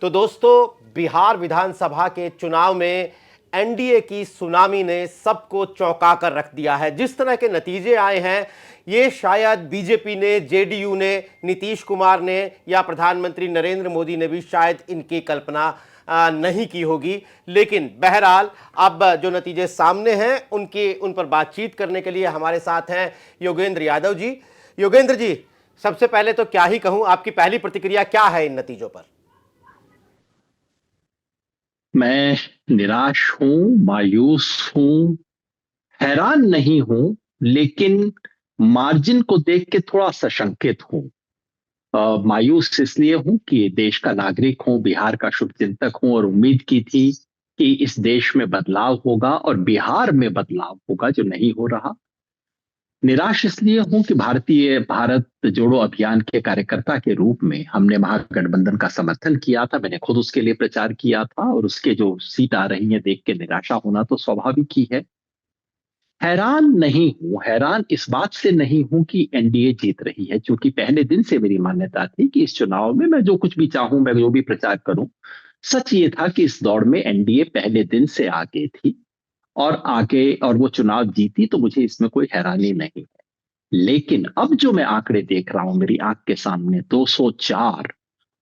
तो दोस्तों, बिहार विधानसभा के चुनाव में एनडीए की सुनामी ने सबको चौंका कर रख दिया है। जिस तरह के नतीजे आए हैं, ये शायद बीजेपी ने, जेडीयू ने, नीतीश कुमार ने या प्रधानमंत्री नरेंद्र मोदी ने भी शायद इनकी कल्पना नहीं की होगी। लेकिन बहरहाल अब जो नतीजे सामने हैं उन पर बातचीत करने के लिए हमारे साथ हैं योगेंद्र यादव जी। योगेंद्र जी, सबसे पहले तो क्या ही कहूं, आपकी पहली प्रतिक्रिया क्या है इन नतीजों पर? मैं निराश हूं, मायूस हूं, हैरान नहीं हूं, लेकिन मार्जिन को देख के थोड़ा सशंकित हूं। मायूस इसलिए हूं कि देश का नागरिक हूं, बिहार का शुभचिंतक हूं और उम्मीद की थी कि इस देश में बदलाव होगा और बिहार में बदलाव होगा, जो नहीं हो रहा। निराश इसलिए हूं कि भारत जोड़ो अभियान के कार्यकर्ता के रूप में हमने महागठबंधन का समर्थन किया था। मैंने खुद उसके लिए प्रचार किया था और उसके जो सीट आ रही है देख के निराशा होना तो स्वाभाविक ही है। हैरान नहीं हूं, हैरान इस बात से नहीं हूं कि एनडीए जीत रही है, क्योंकि पहले दिन से मेरी मान्यता थी कि इस चुनाव में मैं जो कुछ भी चाहूं, मैं जो भी प्रचार करूं, सच ये था कि इस दौड़ में एनडीए पहले दिन से आगे थी और वो चुनाव जीती, तो मुझे इसमें कोई हैरानी नहीं है। लेकिन अब जो मैं आंकड़े देख रहा हूं मेरी आंख के सामने, 204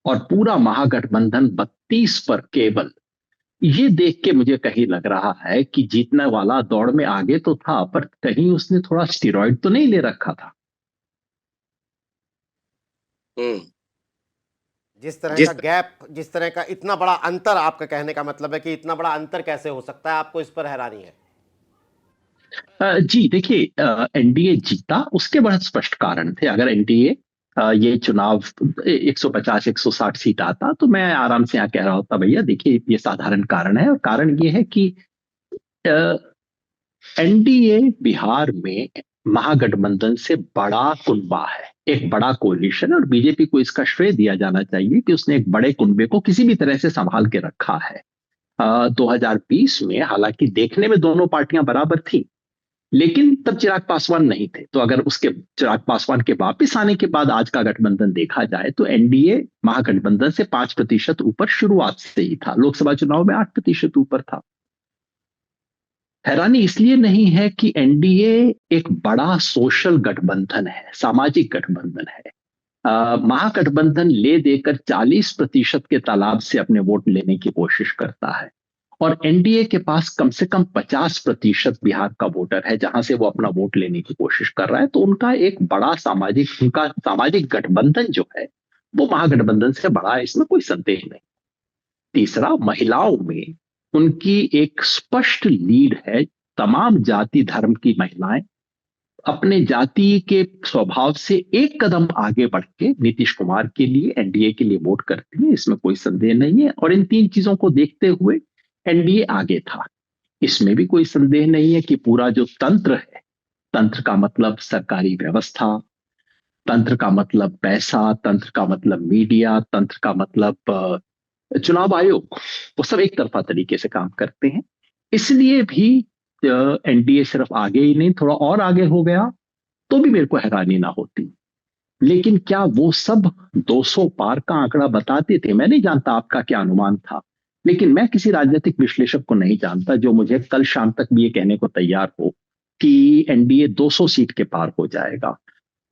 और पूरा महागठबंधन 32 पर केवल, ये देख के मुझे कहीं लग रहा है कि जीतने वाला दौड़ में आगे तो था, पर कहीं उसने थोड़ा स्टीरॉइड तो नहीं ले रखा था। हम्म। जिस तरह का गैप, जिस तरह का इतना बड़ा अंतर, आपका कहने का मतलब है कि इतना बड़ा अंतर कैसे हो सकता है, आपको इस पर हैरानी है? जी देखिए, एनडीए जीता उसके बहुत स्पष्ट कारण थे। अगर एनडीए ये चुनाव 150 160 सीट आता तो मैं आराम से यहाँ कह रहा होता, भैया देखिए ये साधारण कारण है, और कारण ये है कि एनडीए बिहार में महागठबंधन से बड़ा कुनबा है, एक बड़ा कोलिशन, और बीजेपी को इसका श्रेय दिया जाना चाहिए कि उसने एक बड़े कुनबे को किसी भी तरह से संभाल के रखा है। 2020 में हालांकि देखने में दोनों पार्टियां बराबर थी, लेकिन तब चिराग पासवान नहीं थे। तो अगर उसके चिराग पासवान के वापस आने के बाद आज का गठबंधन देखा जाए तो एनडीए महागठबंधन से 5% ऊपर शुरुआत से ही था, लोकसभा चुनाव में 8% ऊपर था। हैरानी इसलिए नहीं है कि एनडीए एक बड़ा सोशल गठबंधन है, सामाजिक गठबंधन है। महागठबंधन ले देकर 40% के तालाब से अपने वोट लेने की कोशिश करता है, और एनडीए के पास कम से कम 50% बिहार का वोटर है जहां से वो अपना वोट लेने की कोशिश कर रहा है। तो उनका सामाजिक गठबंधन जो है वो महागठबंधन से बड़ा है, इसमें कोई संदेह नहीं। तीसरा, महिलाओं में उनकी एक स्पष्ट लीड है। तमाम जाति धर्म की महिलाएं अपने जाति के स्वभाव से एक कदम आगे बढ़ के नीतीश कुमार के लिए, एनडीए के लिए वोट करती है, इसमें कोई संदेह नहीं है। और इन तीन चीजों को देखते हुए एनडीए आगे था। इसमें भी कोई संदेह नहीं है कि पूरा जो तंत्र है, तंत्र का मतलब सरकारी व्यवस्था, तंत्र का मतलब पैसा, तंत्र का मतलब मीडिया, तंत्र का मतलब चुनाव आयोग, वो सब एक तरफा तरीके से काम करते हैं। इसलिए भी एनडीए सिर्फ आगे ही नहीं, थोड़ा और आगे हो गया तो भी मेरे को हैरानी ना होती। लेकिन क्या वो सब 200 पार का आंकड़ा बताते थे? मैं नहीं जानता आपका क्या अनुमान था, लेकिन मैं किसी राजनीतिक विश्लेषक को नहीं जानता जो मुझे कल शाम तक भी ये कहने को तैयार हो कि एनडीए 200 सीट के पार हो जाएगा।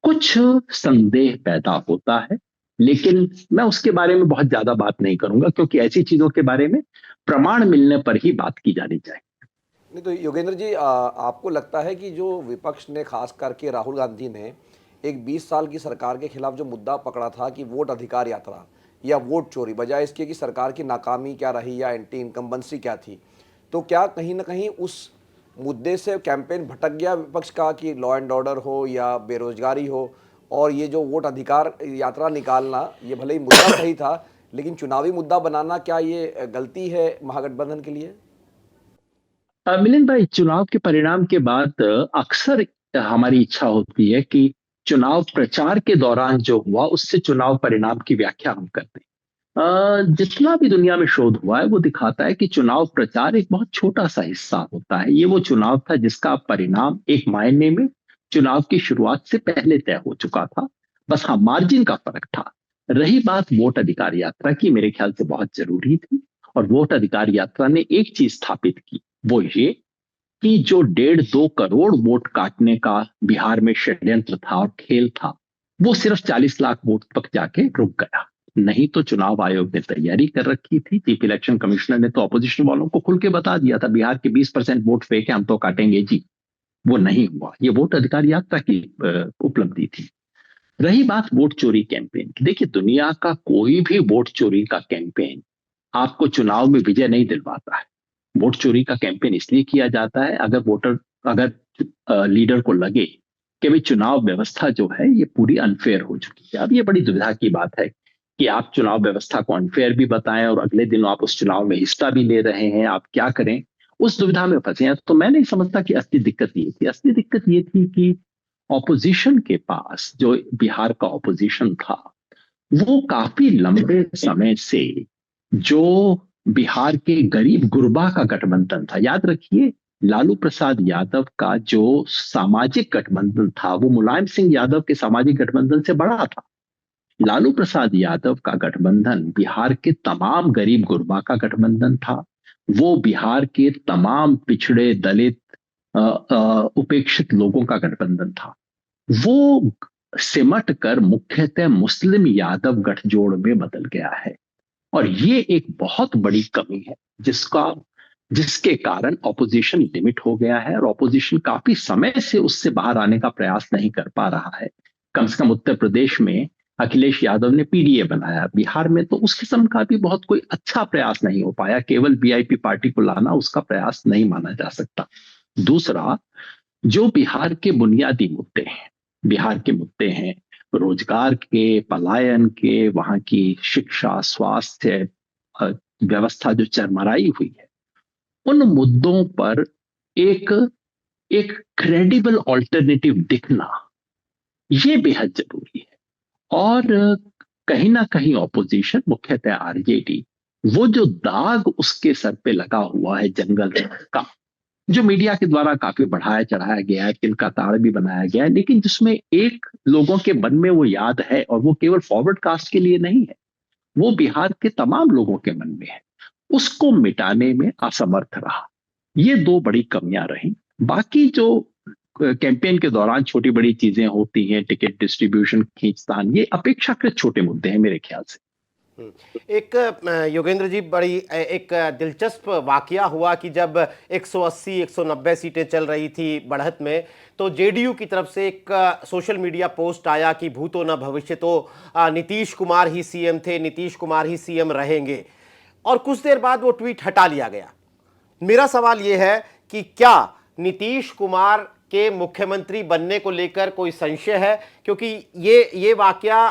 कुछ संदेह पैदा होता है, लेकिन मैं उसके बारे में बहुत ज्यादा बात नहीं करूंगा, क्योंकि ऐसी चीजों के बारे में प्रमाण मिलने पर ही बात की जानी चाहिए। नहीं तो योगेंद्र जी, आपको लगता है कि जो विपक्ष ने, खास करके राहुल गांधी ने, एक 20 साल की सरकार के खिलाफ जो मुद्दा पकड़ा था कि वोट अधिकार यात्रा या वोट चोरी, बजाय इसके कि सरकार की नाकामी क्या रही या एंटी इनकम्बेंसी क्या थी, तो क्या कहीं ना कहीं उस मुद्दे से कैंपेन भटक गया विपक्ष का कि लॉ एंड ऑर्डर हो या बेरोजगारी हो, और ये जो वोट अधिकार यात्रा निकालना, ये भले ही मुद्दा सही था, लेकिन चुनावी मुद्दा बनाना, क्या ये गलती है महागठबंधन के लिए? मिलिंद भाई, चुनाव के परिणाम के बाद अक्सर हमारी इच्छा होती है कि चुनाव प्रचार के दौरान जो हुआ उससे चुनाव परिणाम की व्याख्या हम करते हैं। जितना भी दुनिया में शोध हुआ है वो दिखाता है कि चुनाव प्रचार एक बहुत छोटा सा हिस्सा होता है। ये वो चुनाव था जिसका परिणाम एक मायने में चुनाव की शुरुआत से पहले तय हो चुका था। बस हाँ, मार्जिन का फर्क था। रही बात वोट अधिकार यात्रा की, मेरे ख्याल से बहुत जरूरी थी। और वोट अधिकार यात्रा ने एक चीज स्थापित की, वो ये कि जो 1.5-2 करोड़ वोट काटने का बिहार में षड्यंत्र था और खेल था, वो सिर्फ 40 लाख वोट तक जाके रुक गया। नहीं तो चुनाव आयोग ने तैयारी कर रखी थी, चीफ इलेक्शन कमिश्नर ने तो अपोजिशन वालों को खुल के बता दिया था, बिहार के 20% वोट फेंके हम तो काटेंगे जी। वो नहीं हुआ। ये वोट अधिकार यात्रा की उपलब्धि थी। रही बात वोट चोरी कैंपेन की, देखिए दुनिया का कोई भी वोट चोरी का कैंपेन आपको चुनाव में विजय नहीं दिलवाता है। वोट चोरी का कैंपेन इसलिए किया जाता है अगर लीडर को लगे कि भाई चुनाव व्यवस्था जो है ये पूरी अनफेयर हो चुकी है। अब ये बड़ी दुविधा की बात है कि आप चुनाव व्यवस्था को अनफेयर भी बताएं और अगले दिन आप उस चुनाव में हिस्सा भी ले रहे हैं, आप क्या करें, उस दुविधा में फंसे हैं। तो मैं नहीं समझता कि असली दिक्कत ये थी। असली दिक्कत ये थी कि ऑपोजिशन के पास, जो बिहार का ऑपोजिशन था, वो काफी लंबे समय से जो बिहार के गरीब गुरबा का गठबंधन था, याद रखिए लालू प्रसाद यादव का जो सामाजिक गठबंधन था वो मुलायम सिंह यादव के सामाजिक गठबंधन से बड़ा था। लालू प्रसाद यादव का गठबंधन बिहार के तमाम गरीब गुरबा का गठबंधन था। वो बिहार के तमाम पिछड़े, दलित, उपेक्षित लोगों का गठबंधन था। वो सिमट कर मुख्यतः मुस्लिम यादव गठजोड़ में बदल गया है। और ये एक बहुत बड़ी कमी है जिसके कारण ऑपोजिशन लिमिट हो गया है और ऑपोजिशन काफी समय से उससे बाहर आने का प्रयास नहीं कर पा रहा है। कम से कम उत्तर प्रदेश में अखिलेश यादव ने पीडीए बनाया, बिहार में तो उस किस्म का भी बहुत कोई अच्छा प्रयास नहीं हो पाया। केवल वीआईपी पार्टी को लाना उसका प्रयास नहीं माना जा सकता। दूसरा, जो बिहार के बुनियादी मुद्दे हैं, बिहार के मुद्दे हैं रोजगार के, पलायन के, वहां की शिक्षा, स्वास्थ्य व्यवस्था जो चरमराई हुई है, उन मुद्दों पर एक क्रेडिबल ऑल्टरनेटिव दिखना ये बेहद जरूरी है। और कहीं ना कहीं ऑपोजिशन, मुख्यतः आरजेडी, वो जो दाग उसके सर पे लगा हुआ है जंगल का, जो मीडिया के द्वारा काफी बढ़ाया चढ़ाया गया है, तिल का ताड़ भी बनाया गया है, लेकिन जिसमें एक लोगों के मन में वो याद है और वो केवल फॉरवर्ड कास्ट के लिए नहीं है, वो बिहार के तमाम लोगों के मन में है, उसको मिटाने में असमर्थ रहा। ये दो बड़ी कमियां रही। बाकी जो कैंपेन के दौरान छोटी बड़ी चीजें होती हैं, टिकट डिस्ट्रीब्यूशन, खींचतान, ये अपेक्षाकृत छोटे मुद्दे हैं मेरे ख्याल से। एक योगेंद्र जी, बड़ी एक दिलचस्प वाकया हुआ कि जब 180-190 सीटें चल रही थी बढ़त में, तो जेडीयू की तरफ से एक सोशल मीडिया पोस्ट आया कि भूतो न भविष्य, तो नीतीश कुमार ही सीएम थे, नीतीश कुमार ही सीएम रहेंगे, और कुछ देर बाद वो ट्वीट हटा लिया गया। मेरा सवाल ये है कि क्या नीतीश कुमार के मुख्यमंत्री बनने को लेकर कोई संशय है, क्योंकि ये वाकया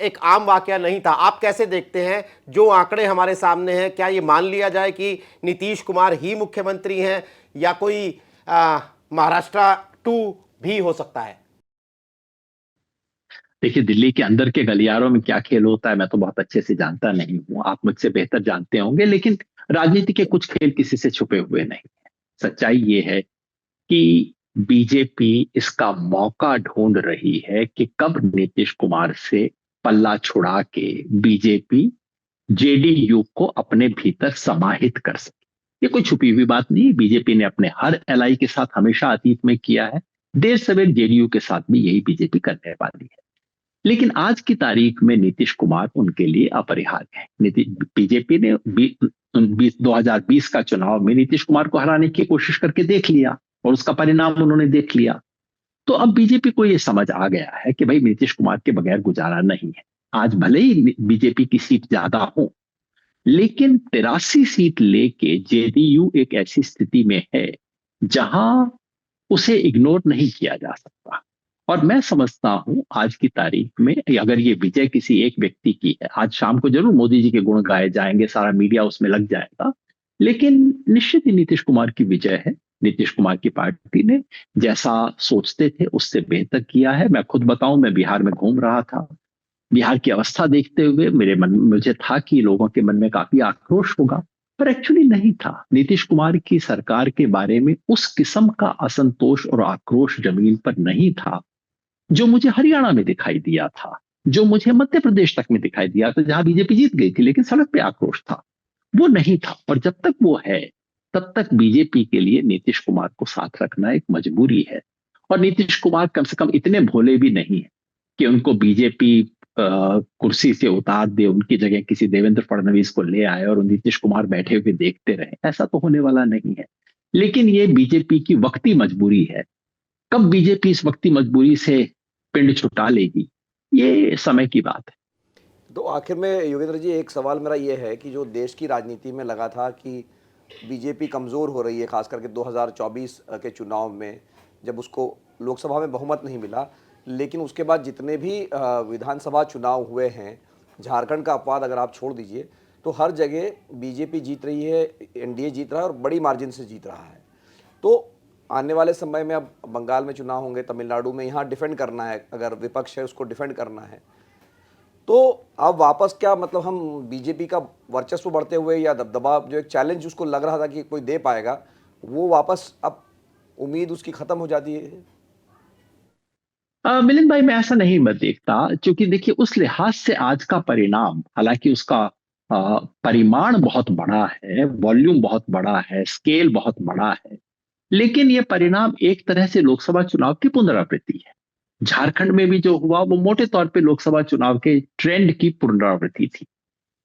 एक आम वाकया नहीं था। आप कैसे देखते हैं जो आंकड़े हमारे सामने हैं, क्या ये मान लिया जाए कि नीतीश कुमार ही मुख्यमंत्री हैं या कोई महाराष्ट्र 2 भी हो सकता है? देखिए, दिल्ली के अंदर के गलियारों में क्या खेल होता है मैं तो बहुत अच्छे से जानता नहीं हूं, आप मुझसे बेहतर जानते होंगे, लेकिन राजनीति के कुछ खेल किसी से छुपे हुए नहीं है। सच्चाई ये है कि बीजेपी इसका मौका ढूंढ रही है कि कब नीतीश कुमार से पल्ला छुड़ा के बीजेपी जेडीयू को अपने भीतर समाहित कर सके। ये कोई छुपी हुई बात नहीं, बीजेपी ने अपने हर एलआई के साथ हमेशा अतीत में किया है, देर सवेर जेडीयू के साथ भी यही बीजेपी करने वाली है। लेकिन आज की तारीख में नीतीश कुमार उनके लिए अपरिहार्य है। बीजेपी ने 2020 का चुनाव में नीतीश कुमार को हराने की कोशिश करके देख लिया और उसका परिणाम उन्होंने देख लिया। तो अब बीजेपी को यह समझ आ गया है कि भाई नीतीश कुमार के बगैर गुजारा नहीं है। आज भले ही बीजेपी की सीट ज्यादा हो, लेकिन 83 सीट लेके जेडीयू एक ऐसी स्थिति में है जहां उसे इग्नोर नहीं किया जा सकता। और मैं समझता हूं आज की तारीख में अगर ये विजय किसी एक व्यक्ति की है, आज शाम को जरूर मोदी जी के गुण गाए जाएंगे, सारा मीडिया उसमें लग जाएगा, लेकिन निश्चित ही नीतीश कुमार की विजय है। नीतीश कुमार की पार्टी ने जैसा सोचते थे उससे बेहतर किया है। मैं खुद बताऊं, मैं बिहार में घूम रहा था, बिहार की अवस्था देखते हुए मुझे था कि लोगों के मन में काफी आक्रोश होगा, पर एक्चुअली नहीं था। नीतीश कुमार की सरकार के बारे में उस किस्म का असंतोष और आक्रोश जमीन पर नहीं था जो मुझे हरियाणा में दिखाई दिया था। जो मुझे मध्य प्रदेश तक में दिखाई दिया था, जहां बीजेपी जीत गई थी लेकिन सड़क पे आक्रोश था, वो नहीं था। और जब तक वो है तब तक बीजेपी के लिए नीतीश कुमार को साथ रखना एक मजबूरी है। और नीतीश कुमार कम से कम इतने भोले भी नहीं है कि उनको बीजेपी कुर्सी से उतार दे, उनकी जगह किसी देवेंद्र फडणवीस को ले आए और नीतीश कुमार बैठे हुए देखते रहे। ऐसा तो होने वाला नहीं है। लेकिन ये बीजेपी की वक्ती मजबूरी है। कब बीजेपी इस वक्ती मजबूरी से पिंड छुटा लेगी, ये समय की बात है। तो आखिर में योगेंद्र जी, एक सवाल मेरा ये है कि जो देश की राजनीति में लगा था कि बीजेपी कमज़ोर हो रही है, खास करके 2024 के चुनाव में, जब उसको लोकसभा में बहुमत नहीं मिला, लेकिन उसके बाद जितने भी विधानसभा चुनाव हुए हैं, झारखंड का अपवाद अगर आप छोड़ दीजिए, तो हर जगह बीजेपी जीत रही है, एनडीए जीत रहा है और बड़ी मार्जिन से जीत रहा है। तो आने वाले समय में अब बंगाल में चुनाव होंगे, तमिलनाडु में, यहाँ डिफेंड करना है, अगर विपक्ष है उसको डिफेंड करना है, तो अब वापस क्या मतलब हम बीजेपी का वर्चस्व बढ़ते हुए या दबदबा, जो एक चैलेंज उसको लग रहा था कि कोई दे पाएगा, वो वापस अब उम्मीद उसकी खत्म हो जाती है? मिलिंद भाई, मैं ऐसा नहीं मैं देखता, क्योंकि देखिए उस लिहाज से आज का परिणाम, हालांकि उसका परिमाण बहुत बड़ा है, वॉल्यूम बहुत बड़ा है, स्केल बहुत बड़ा है, लेकिन यह परिणाम एक तरह से लोकसभा चुनाव की पुनरावृत्ति है। झारखंड में भी जो हुआ वो मोटे तौर पे लोकसभा चुनाव के ट्रेंड की पुनरावृत्ति थी।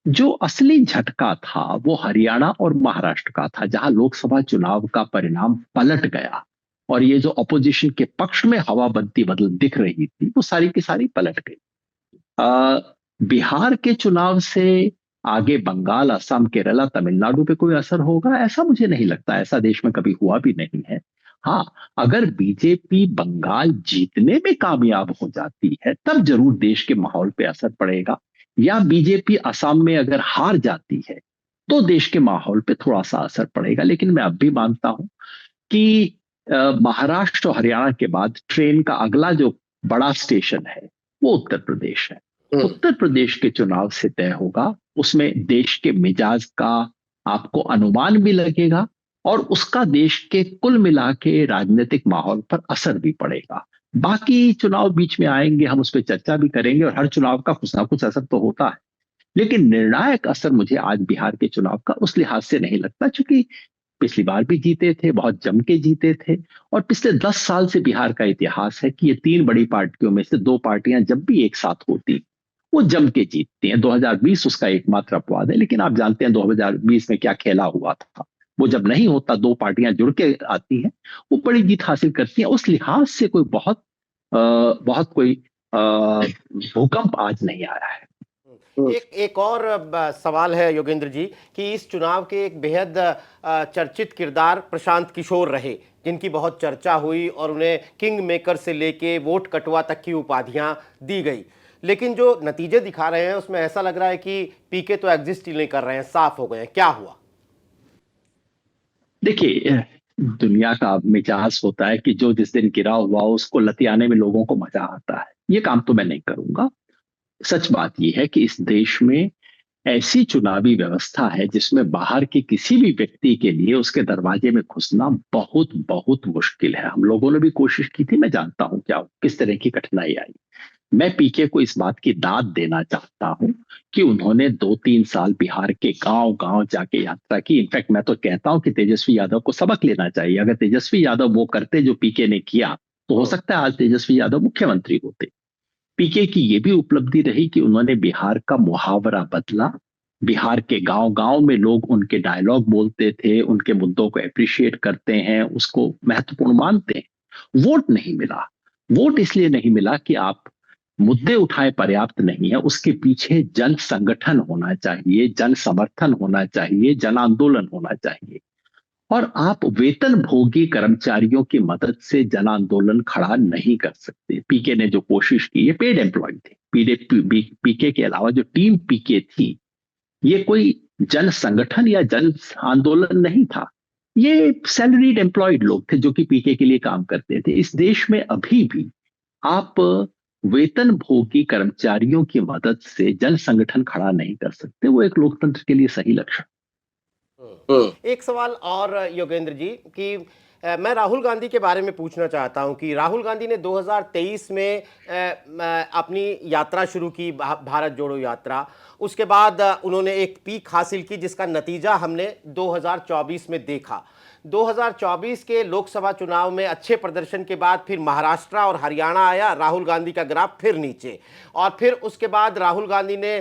जो असली झटका था वो हरियाणा और महाराष्ट्र का था, जहां लोकसभा चुनाव का परिणाम पलट गया और ये जो अपोजिशन के पक्ष में हवा बनती बदल दिख रही थी वो सारी की सारी पलट गई। अ, बिहार के चुनाव से आगे बंगाल, असम, केरला, तमिलनाडु पे कोई असर होगा ऐसा मुझे नहीं लगता। ऐसा देश में कभी हुआ भी नहीं है। हाँ, अगर बीजेपी बंगाल जीतने में कामयाब हो जाती है तब जरूर देश के माहौल पे असर पड़ेगा, या बीजेपी असम में अगर हार जाती है तो देश के माहौल पे थोड़ा सा असर पड़ेगा। लेकिन मैं अब भी मानता हूं कि महाराष्ट्र और हरियाणा के बाद ट्रेन का अगला जो बड़ा स्टेशन है वो उत्तर प्रदेश है। उत्तर प्रदेश के चुनाव से तय होगा, उसमें देश के मिजाज का आपको अनुमान भी लगेगा और उसका देश के कुल मिला के राजनीतिक माहौल पर असर भी पड़ेगा। बाकी चुनाव बीच में आएंगे, हम उस पर चर्चा भी करेंगे और हर चुनाव का कुछ ना कुछ असर तो होता है, लेकिन निर्णायक असर मुझे आज बिहार के चुनाव का उस लिहाज से नहीं लगता, क्योंकि पिछली बार भी जीते थे, बहुत जम के जीते थे। और पिछले 10 साल से बिहार का इतिहास है कि ये तीन बड़ी पार्टियों में से दो पार्टियां जब भी एक साथ होती वो जम के जीतती हैं। 2020 उसका एकमात्र अपवाद है, लेकिन आप जानते हैं 2020 में क्या खेला हुआ था। वो जब नहीं होता, दो पार्टियां जुड़ के आती हैं, वो बड़ी जीत हासिल करती हैं। उस लिहाज से कोई बहुत कोई भूकंप आज नहीं आया है। एक और सवाल है योगेंद्र जी कि इस चुनाव के एक बेहद चर्चित किरदार प्रशांत किशोर रहे, जिनकी बहुत चर्चा हुई और उन्हें किंग मेकर से लेके वोट कटवा तक की उपाधियां दी गई। लेकिन जो नतीजे दिखा रहे हैं उसमें ऐसा लग रहा है कि पीके तो एग्जिस्ट ही नहीं कर रहे हैं, साफ हो गए हैं। क्या हुआ? देखिए, दुनिया का मिजाज होता है कि जो जिस दिन गिरा हुआ उसको लतियाने में लोगों को मजा आता है। ये काम तो मैं नहीं करूंगा। सच बात यह है कि इस देश में ऐसी चुनावी व्यवस्था है जिसमें बाहर के किसी भी व्यक्ति के लिए उसके दरवाजे में घुसना बहुत बहुत मुश्किल है। हम लोगों ने भी कोशिश की थी, मैं जानता हूं क्या किस तरह की कठिनाई आई। मैं पीके को इस बात की दाद देना चाहता हूं कि उन्होंने 2-3 साल बिहार के गांव गांव जाके यात्रा की। इनफैक्ट मैं तो कहता हूं कि तेजस्वी यादव को सबक लेना चाहिए। अगर तेजस्वी यादव वो करते जो पीके ने किया तो हो सकता है आज तेजस्वी यादव मुख्यमंत्री होते। पीके की ये भी उपलब्धि रही कि उन्होंने बिहार का मुहावरा बदला। बिहार के गांव गांव में लोग उनके डायलॉग बोलते थे, उनके मुद्दों को एप्रिशिएट करते हैं, उसको महत्वपूर्ण मानते हैं। वोट नहीं मिला। वोट इसलिए नहीं मिला कि आप मुद्दे उठाए पर्याप्त नहीं है, उसके पीछे जन संगठन होना चाहिए, जन समर्थन होना चाहिए, जन आंदोलन होना चाहिए। और आप वेतन भोगी कर्मचारियों की मदद से जन आंदोलन खड़ा नहीं कर सकते। पीके ने जो कोशिश की, ये पेड एम्प्लॉय थे। पीके के अलावा जो टीम पीके थी, ये कोई जन संगठन या जन आंदोलन नहीं था। ये सैलरीड एम्प्लॉयड लोग थे जो कि पीके के लिए काम करते थे। इस देश में अभी भी आप वेतन भोगी कर्मचारियों की मदद से जन संगठन खड़ा नहीं कर सकते। वो एक लोकतंत्र के लिए सही लक्षण। एक सवाल और योगेंद्र जी कि मैं राहुल गांधी के बारे में पूछना चाहता हूं कि राहुल गांधी ने 2023 में अपनी यात्रा शुरू की, भारत जोड़ो यात्रा। उसके बाद उन्होंने एक पीक हासिल की जिसका नतीजा हमने 2024 में देखा। 2024 के लोकसभा चुनाव में अच्छे प्रदर्शन के बाद फिर महाराष्ट्र और हरियाणा आया, राहुल गांधी का ग्राफ फिर नीचे। और फिर उसके बाद राहुल गांधी ने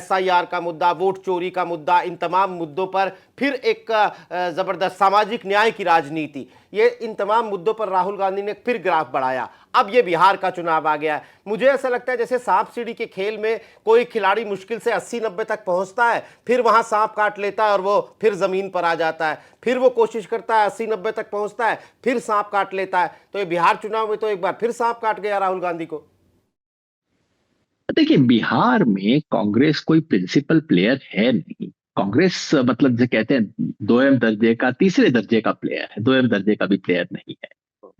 SIR का मुद्दा, वोट चोरी का मुद्दा, इन तमाम मुद्दों पर फिर एक जबरदस्त सामाजिक न्याय की राजनीति, ये इन तमाम मुद्दों पर राहुल गांधी ने फिर ग्राफ बढ़ाया। अब ये बिहार का चुनाव आ गया है। मुझे ऐसा लगता है जैसे सांप सीढ़ी के खेल में कोई खिलाड़ी मुश्किल से 80-90 तक पहुंचता है, फिर वहां सांप काट लेता है और वो फिर जमीन पर आ जाता है, फिर वो कोशिश करता है 80-90 तक पहुंचता है, फिर सांप काट लेता है। तो ये बिहार चुनाव में तो एक बार फिर सांप काट गया राहुल गांधी को। देखिए, बिहार में कांग्रेस कोई प्रिंसिपल प्लेयर है नहीं। कांग्रेस मतलब जो कहते हैं दोयम दर्जे का, तीसरे दर्जे का प्लेयर है, दोयम दर्जे का भी प्लेयर नहीं है।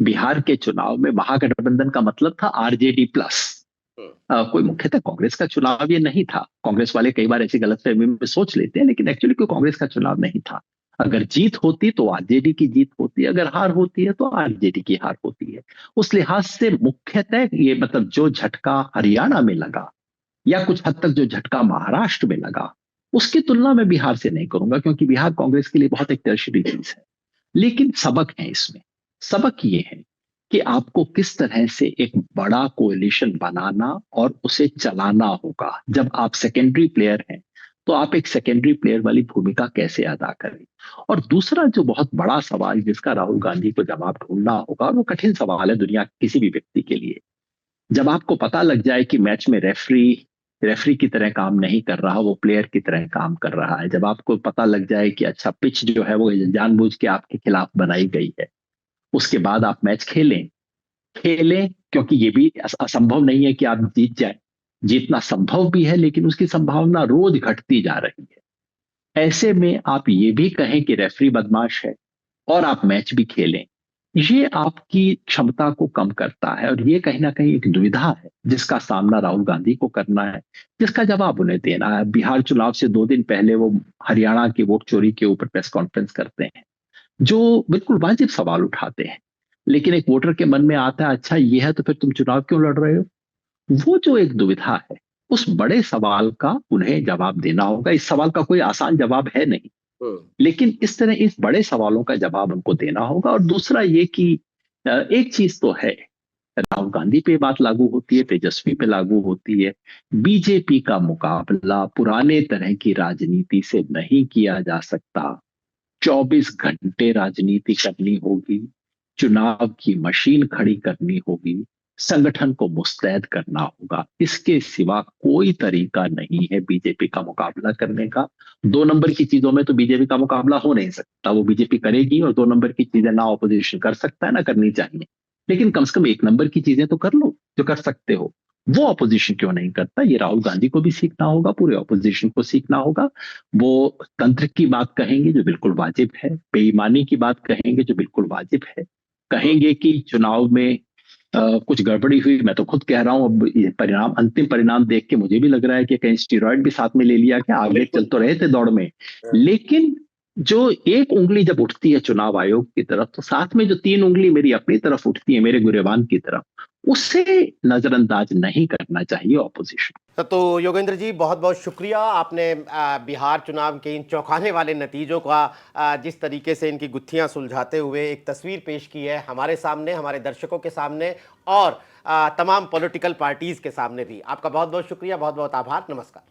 बिहार के चुनाव में महागठबंधन का मतलब था RJD प्लस। कोई मुख्यतः कांग्रेस का चुनाव ये नहीं था। कांग्रेस वाले कई बार ऐसी गलतफहमी में सोच लेते हैं, लेकिन एक्चुअली कोई कांग्रेस का चुनाव नहीं था। अगर जीत होती तो RJD की जीत होती, अगर हार होती है तो RJD की हार होती है। उस लिहाज से मुख्यतः ये मतलब जो झटका हरियाणा में लगा या कुछ हद तक जो झटका महाराष्ट्र में लगा, उसकी तुलना मैं बिहार से नहीं करूंगा, क्योंकि बिहार कांग्रेस के लिए बहुत एक टर्शरी चीज है। लेकिन सबक है इसमें। सबक ये है कि आपको किस तरह से एक बड़ा कोएलिशन बनाना और उसे चलाना होगा। जब आप सेकेंडरी प्लेयर हैं तो आप एक सेकेंडरी प्लेयर वाली भूमिका कैसे अदा करें। और दूसरा जो बहुत बड़ा सवाल जिसका राहुल गांधी को जवाब ढूंढना होगा, और वो कठिन सवाल है दुनिया के किसी भी व्यक्ति के लिए, जब आपको पता लग जाए कि मैच में रेफरी की तरह काम नहीं कर रहा, वो प्लेयर की तरह काम कर रहा है, जब आपको पता लग जाए कि अच्छा पिच जो है वो जानबूझ के आपके खिलाफ बनाई गई है, उसके बाद आप मैच खेलें क्योंकि ये भी असंभव नहीं है कि आप जीत जाए। जीतना संभव भी है, लेकिन उसकी संभावना रोज घटती जा रही है। ऐसे में आप ये भी कहें कि रेफरी बदमाश है और आप मैच भी खेलें, ये आपकी क्षमता को कम करता है। और ये कहीं ना कहीं एक दुविधा है जिसका सामना राहुल गांधी को करना है, जिसका जवाब उन्हें देना है। बिहार चुनाव से 2 दिन पहले वो हरियाणा की वोट चोरी के ऊपर प्रेस कॉन्फ्रेंस करते हैं, जो बिल्कुल वाजिब सवाल उठाते हैं, लेकिन एक वोटर के मन में आता है अच्छा ये है तो फिर तुम चुनाव क्यों लड़ रहे हो। वो जो एक दुविधा है, उस बड़े सवाल का उन्हें जवाब देना होगा। इस सवाल का कोई आसान जवाब है नहीं, लेकिन इस तरह इस बड़े सवालों का जवाब उनको देना होगा। और दूसरा ये कि एक चीज तो है, राहुल गांधी पे बात लागू होती है, तेजस्वी पे लागू होती है, बीजेपी का मुकाबला पुराने तरह की राजनीति से नहीं किया जा सकता। 24 घंटे राजनीति करनी होगी, चुनाव की मशीन खड़ी करनी होगी, संगठन को मुस्तैद करना होगा। इसके सिवा कोई तरीका नहीं है बीजेपी का मुकाबला करने का। 2 नंबर की चीजों में तो बीजेपी का मुकाबला हो नहीं सकता। वो बीजेपी करेगी, और 2 नंबर की चीजें ना ऑपोजिशन कर सकता है ना करनी चाहिए, लेकिन कम से कम 1 नंबर की चीजें तो कर लो जो कर सकते हो। वो ऑपोजिशन क्यों नहीं करता, ये राहुल गांधी को भी सीखना होगा, पूरे ऑपोजिशन को सीखना होगा। वो तंत्र की बात कहेंगे जो बिल्कुल वाजिब है, बेईमानी की बात कहेंगे जो बिल्कुल वाजिब है, कहेंगे कि चुनाव में कुछ गड़बड़ी हुई। मैं तो खुद कह रहा हूं, अब ये परिणाम, अंतिम परिणाम देख के मुझे भी लग रहा है कि कहीं स्टीरॉयड भी साथ में ले लिया, कि आगे चल तो रहे थे दौड़ में, लेकिन जो एक उंगली जब उठती है चुनाव आयोग की तरफ, तो साथ में जो 3 उंगली मेरी अपनी तरफ उठती है, मेरे गुरेबान की तरफ, उसे नजरअंदाज नहीं करना चाहिए ऑपोजिशन। तो योगेंद्र जी, बहुत बहुत शुक्रिया। आपने बिहार चुनाव के इन चौंकाने वाले नतीजों का जिस तरीके से इनकी गुत्थियां सुलझाते हुए एक तस्वीर पेश की है हमारे सामने, हमारे दर्शकों के सामने और तमाम पॉलिटिकल पार्टीज के सामने भी। आपका बहुत बहुत शुक्रिया, बहुत बहुत आभार, नमस्कार।